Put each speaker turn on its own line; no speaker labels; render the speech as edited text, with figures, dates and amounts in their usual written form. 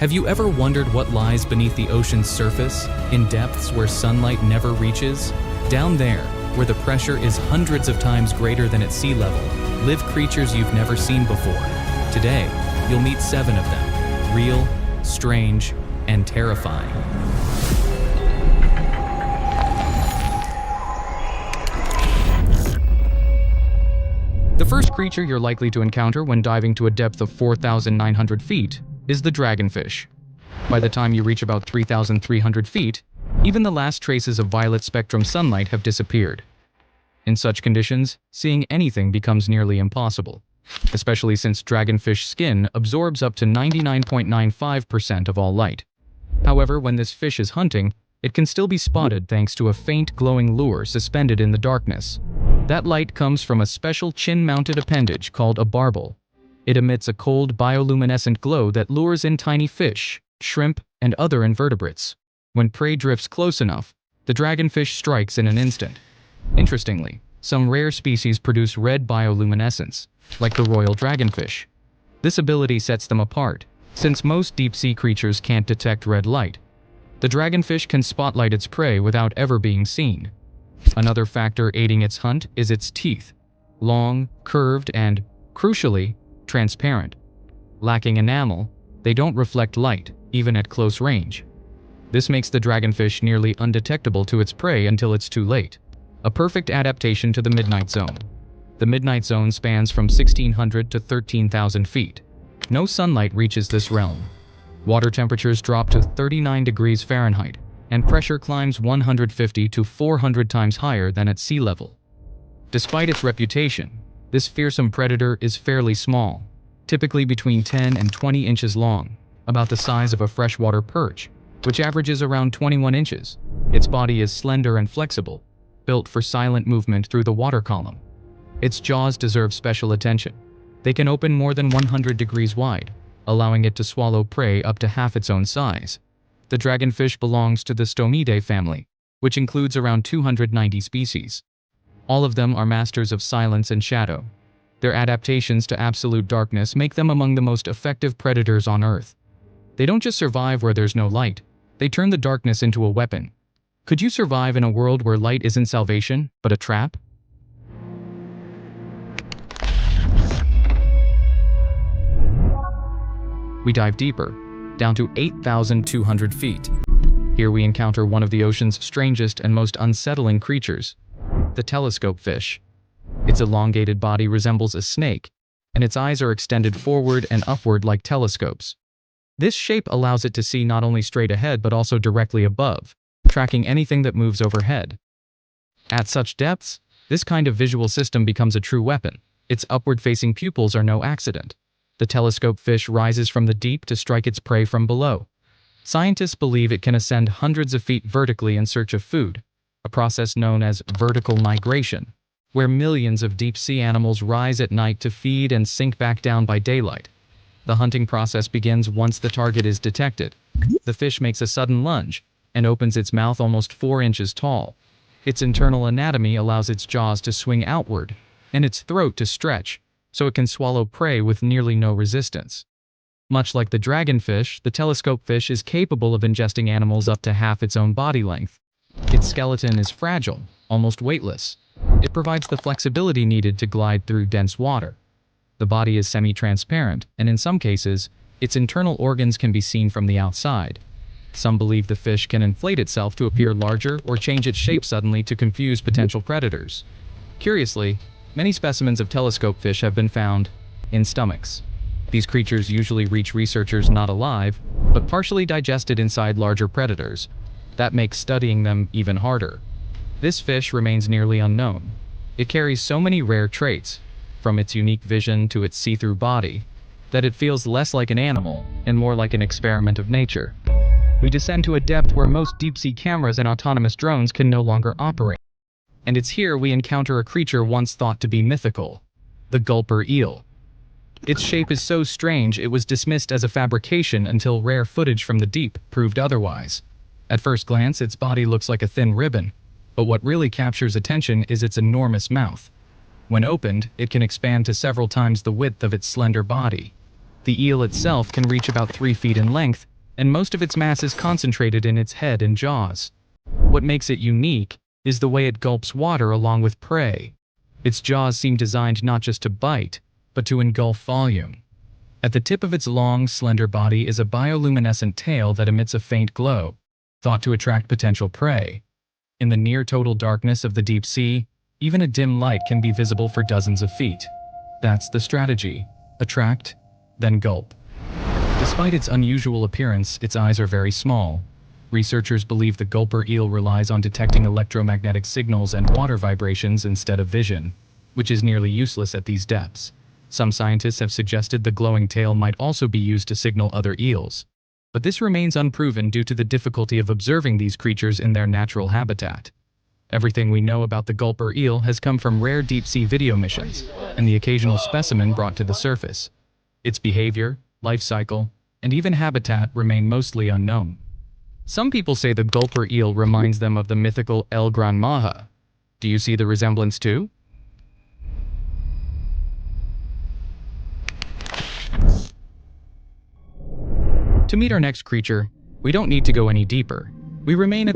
Have you ever wondered what lies beneath the ocean's surface, in depths where sunlight never reaches? Down there, where the pressure is hundreds of times greater than at sea level, live creatures you've never seen before. Today, you'll meet 7 of them, real, strange, and terrifying. The first creature you're likely to encounter when diving to a depth of 4,900 feet is the dragonfish. By the time you reach about 3,300 feet, even the last traces of violet spectrum sunlight have disappeared. In such conditions, seeing anything becomes nearly impossible, especially since dragonfish skin absorbs up to 99.95% of all light. However, when this fish is hunting, it can still be spotted thanks to a faint glowing lure suspended in the darkness. That light comes from a special chin-mounted appendage called a barbel. It emits a cold bioluminescent glow that lures in tiny fish, shrimp, and other invertebrates. When prey drifts close enough, the dragonfish strikes in an instant. Interestingly, some rare species produce red bioluminescence, like the royal dragonfish. This ability sets them apart, since most deep-sea creatures can't detect red light. The dragonfish can spotlight its prey without ever being seen. Another factor aiding its hunt is its teeth, long, curved, and, crucially, transparent. Lacking enamel, they don't reflect light, even at close range. This makes the dragonfish nearly undetectable to its prey until it's too late. A perfect adaptation to the midnight zone. The midnight zone spans from 1,600 to 13,000 feet. No sunlight reaches this realm. Water temperatures drop to 39 degrees Fahrenheit, and pressure climbs 150 to 400 times higher than at sea level. Despite its reputation, this fearsome predator is fairly small, typically between 10 and 20 inches long, about the size of a freshwater perch, which averages around 21 inches. Its body is slender and flexible, built for silent movement through the water column. Its jaws deserve special attention. They can open more than 100 degrees wide, allowing it to swallow prey up to half its own size. The dragonfish belongs to the Stomidae family, which includes around 290 species. All of them are masters of silence and shadow. Their adaptations to absolute darkness make them among the most effective predators on Earth. They don't just survive where there's no light, they turn the darkness into a weapon. Could you survive in a world where light isn't salvation, but a trap? We dive deeper, down to 8,200 feet. Here we encounter one of the ocean's strangest and most unsettling creatures, the telescopefish. Its elongated body resembles a snake, and its eyes are extended forward and upward like telescopes. This shape allows it to see not only straight ahead but also directly above, tracking anything that moves overhead. At such depths, this kind of visual system becomes a true weapon. Its upward-facing pupils are no accident. The telescopefish rises from the deep to strike its prey from below. Scientists believe it can ascend hundreds of feet vertically in search of food, a process known as vertical migration, where millions of deep-sea animals rise at night to feed and sink back down by daylight. The hunting process begins once the target is detected. The fish makes a sudden lunge and opens its mouth almost 4 inches tall. Its internal anatomy allows its jaws to swing outward and its throat to stretch, so it can swallow prey with nearly no resistance. Much like the dragonfish, the telescopefish is capable of ingesting animals up to half its own body length. Its skeleton is fragile, almost weightless. It provides the flexibility needed to glide through dense water. The body is semi-transparent, and in some cases, its internal organs can be seen from the outside. Some believe the fish can inflate itself to appear larger or change its shape suddenly to confuse potential predators. Curiously, many specimens of telescopefish have been found in stomachs. These creatures usually reach researchers not alive, but partially digested inside larger predators. That makes studying them even harder. This fish remains nearly unknown. It carries so many rare traits, from its unique vision to its see-through body, that it feels less like an animal and more like an experiment of nature. We descend to a depth where most deep-sea cameras and autonomous drones can no longer operate. And it's here we encounter a creature once thought to be mythical, the Gulper eel. Its shape is so strange it was dismissed as a fabrication until rare footage from the deep proved otherwise. At first glance, its body looks like a thin ribbon, but what really captures attention is its enormous mouth. When opened, it can expand to several times the width of its slender body. The eel itself can reach about 3 feet in length and most of its mass is concentrated in its head and jaws. What makes it unique is the way it gulps water along with prey. Its jaws seem designed not just to bite, but to engulf volume. At the tip of its long, slender body is a bioluminescent tail that emits a faint glow, thought to attract potential prey. In the near-total darkness of the deep sea, even a dim light can be visible for dozens of feet. That's the strategy. Attract, then gulp. Despite its unusual appearance, its eyes are very small. Researchers believe the gulper eel relies on detecting electromagnetic signals and water vibrations instead of vision, which is nearly useless at these depths. Some scientists have suggested the glowing tail might also be used to signal other eels, but this remains unproven due to the difficulty of observing these creatures in their natural habitat. Everything we know about the gulper eel has come from rare deep-sea video missions and the occasional specimen brought to the surface. Its behavior, life cycle, and even habitat remain mostly unknown. Some people say the gulper eel reminds them of the mythical El Gran Maja. Do you see the resemblance too? To meet our next creature, we don't need to go any deeper. We remain at